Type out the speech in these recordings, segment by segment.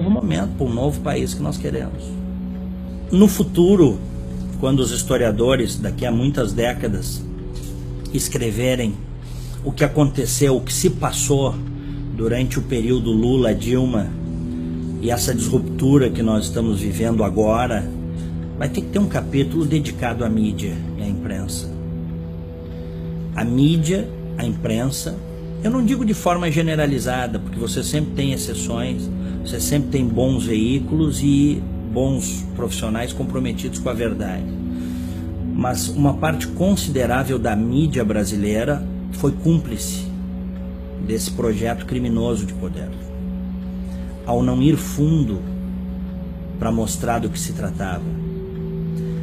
momento, para um novo país que nós queremos. No futuro, quando os historiadores, daqui a muitas décadas, escreverem o que aconteceu, o que se passou durante o período Lula-Dilma e essa disruptura que nós estamos vivendo agora, vai ter que ter um capítulo dedicado à mídia e à imprensa. A mídia, a imprensa, eu não digo de forma generalizada, porque você sempre tem exceções, você sempre tem bons veículos e bons profissionais comprometidos com a verdade. Mas uma parte considerável da mídia brasileira foi cúmplice desse projeto criminoso de poder, ao não ir fundo para mostrar do que se tratava,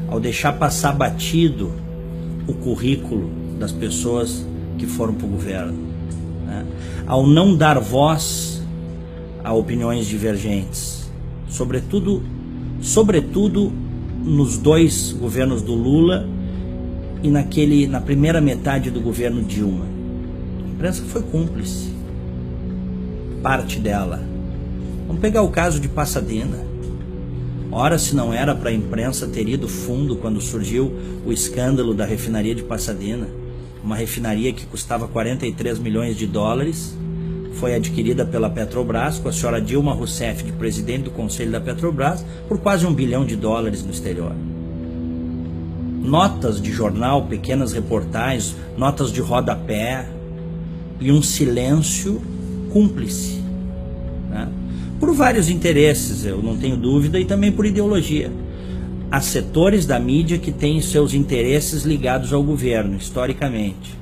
ao deixar passar batido o currículo das pessoas que foram para o governo, né? Ao não dar voz a opiniões divergentes, sobretudo nos dois governos do Lula e na primeira metade do governo Dilma. A imprensa foi cúmplice, parte dela. Vamos pegar o caso de Pasadena. Ora, se não era para a imprensa ter ido fundo quando surgiu o escândalo da refinaria de Pasadena, uma refinaria que custava 43 milhões de dólares, foi adquirida pela Petrobras, com a senhora Dilma Rousseff de presidente do conselho da Petrobras, por quase $1 bilhão no exterior. Notas de jornal, pequenas reportagens, notas de rodapé e um silêncio cúmplice, né? Por vários interesses, eu não tenho dúvida, e também por ideologia. Há setores da mídia que têm seus interesses ligados ao governo, historicamente.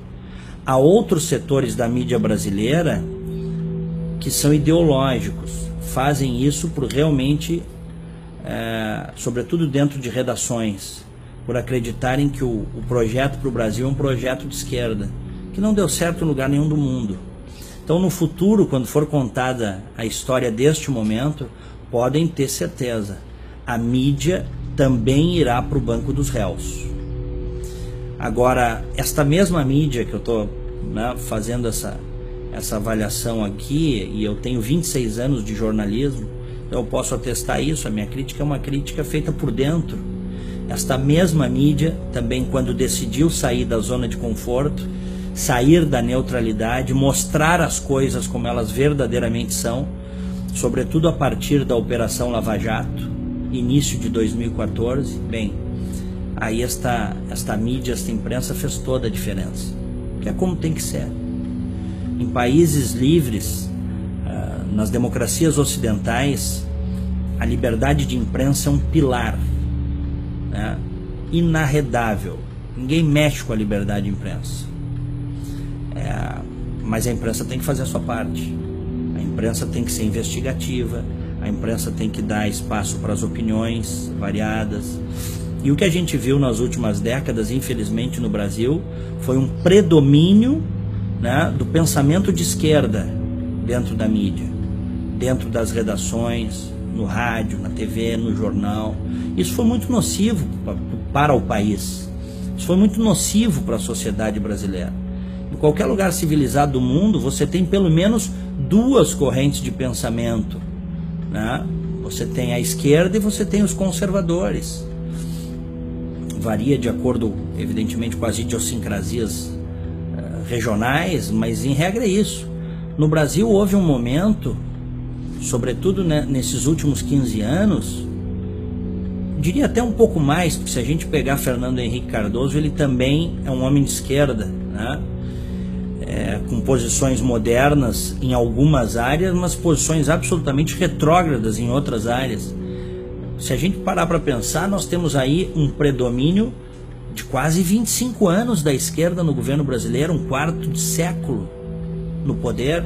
Há outros setores da mídia brasileira que são ideológicos, fazem isso por realmente, sobretudo dentro de redações, por acreditarem que o projeto para o Brasil é um projeto de esquerda, que não deu certo em lugar nenhum do mundo. Então, no futuro, quando for contada a história deste momento, podem ter certeza, a mídia também irá para o banco dos réus. Agora, esta mesma mídia que eu estou, né, fazendo essa avaliação aqui, e eu tenho 26 anos de jornalismo, eu posso atestar isso, a minha crítica é uma crítica feita por dentro. Esta mesma mídia, também quando decidiu sair da zona de conforto, sair da neutralidade, mostrar as coisas como elas verdadeiramente são, sobretudo a partir da Operação Lava Jato, início de 2014, bem, aí esta mídia, esta imprensa fez toda a diferença, que é como tem que ser. Em países livres, nas democracias ocidentais, a liberdade de imprensa é um pilar, né, inarredável. Ninguém mexe com a liberdade de imprensa. Mas a imprensa tem que fazer a sua parte. A imprensa tem que ser investigativa, a imprensa tem que dar espaço para as opiniões variadas. E o que a gente viu nas últimas décadas, infelizmente no Brasil, foi um predomínio, né, do pensamento de esquerda dentro da mídia, dentro das redações, no rádio, na TV, no jornal. Isso foi muito nocivo para o país. Isso foi muito nocivo para a sociedade brasileira. Em qualquer lugar civilizado do mundo, você tem pelo menos duas correntes de pensamento, né? Você tem a esquerda e você tem os conservadores. Varia de acordo, evidentemente, com as idiosincrasias regionais, mas em regra é isso. No Brasil houve um momento, sobretudo, né, nesses últimos 15 anos, diria até um pouco mais, porque se a gente pegar Fernando Henrique Cardoso, ele também é um homem de esquerda, né? Com posições modernas em algumas áreas, mas posições absolutamente retrógradas em outras áreas. Se a gente parar para pensar, nós temos aí um predomínio de quase 25 anos da esquerda no governo brasileiro, um quarto de século no poder.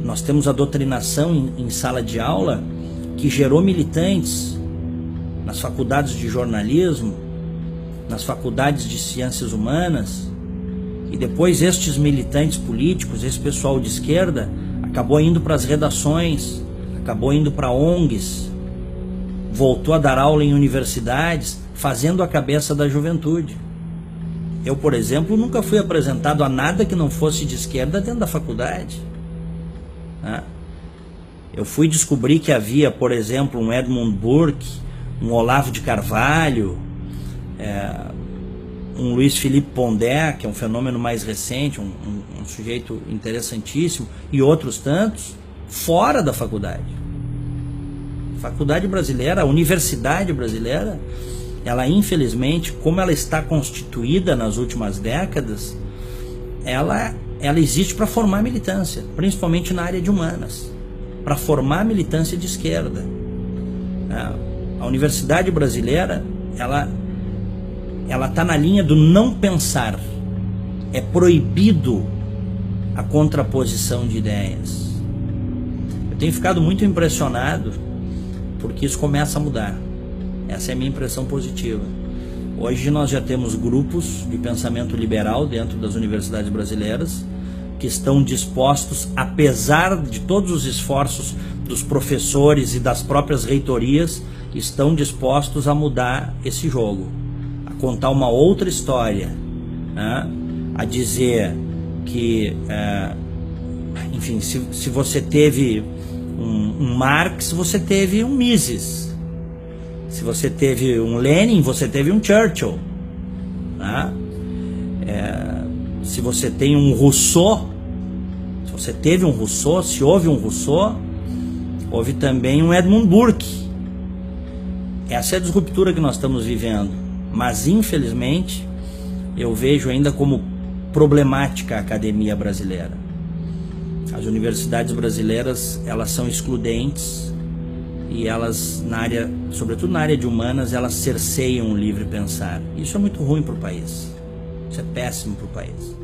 Nós temos a doutrinação em sala de aula que gerou militantes nas faculdades de jornalismo, nas faculdades de ciências humanas, e depois estes militantes políticos, esse pessoal de esquerda, acabou indo para as redações, acabou indo para ONGs, voltou a dar aula em universidades, fazendo a cabeça da juventude. Eu, por exemplo, nunca fui apresentado a nada que não fosse de esquerda dentro da faculdade, né? Eu fui descobrir que havia, por exemplo, um Edmund Burke, um Olavo de Carvalho, um Luiz Felipe Pondé, que é um fenômeno mais recente, um sujeito interessantíssimo, e outros tantos, fora da faculdade. A faculdade brasileira, a universidade brasileira, ela infelizmente, como ela está constituída nas últimas décadas, ela existe para formar militância, principalmente na área de humanas, para formar militância de esquerda. A universidade brasileira, ela está na linha do não pensar. É proibido a contraposição de ideias. Eu tenho ficado muito impressionado porque isso começa a mudar. Essa é a minha impressão positiva. Hoje nós já temos grupos de pensamento liberal dentro das universidades brasileiras que estão dispostos, apesar de todos os esforços dos professores e das próprias reitorias, estão dispostos a mudar esse jogo, a contar uma outra história, né? A dizer que, enfim, se você teve um Marx, você teve um Mises. Se você teve um Lenin, você teve um Churchill, né? Se você tem um Rousseau, se você teve um Rousseau, se houve um Rousseau, houve também um Edmund Burke. Essa é a disruptura que nós estamos vivendo, mas infelizmente eu vejo ainda como problemática a academia brasileira. As universidades brasileiras, elas são excludentes e elas, sobretudo na área de humanas, elas cerceiam o livre pensar. Isso é muito ruim para o país. Isso é péssimo para o país.